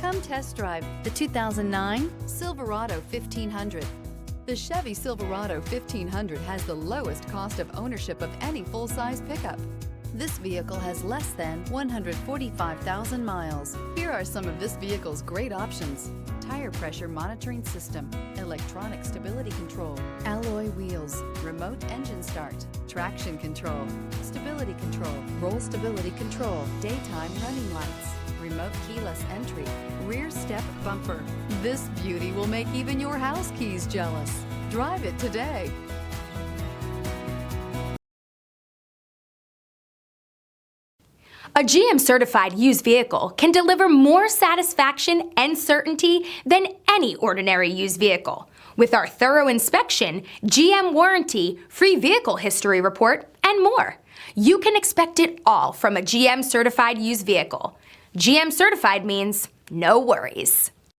Come test drive the 2009 Silverado 1500. The Chevy Silverado 1500 has the lowest cost of ownership of any full-size pickup. This vehicle has less than 145,000 miles. Here are some of this vehicle's great options: tire pressure monitoring system, electronic stability control, alloy wheels, remote engine start, traction control, stability control, roll stability control, daytime running lights, remote keyless entry, rear step bumper. This beauty will make even your house keys jealous. Drive it today. A GM-certified used vehicle can deliver more satisfaction and certainty than any ordinary used vehicle. With our thorough inspection, GM warranty, free vehicle history report, and more. You can expect it all from a GM-certified used vehicle. GM-certified means no worries.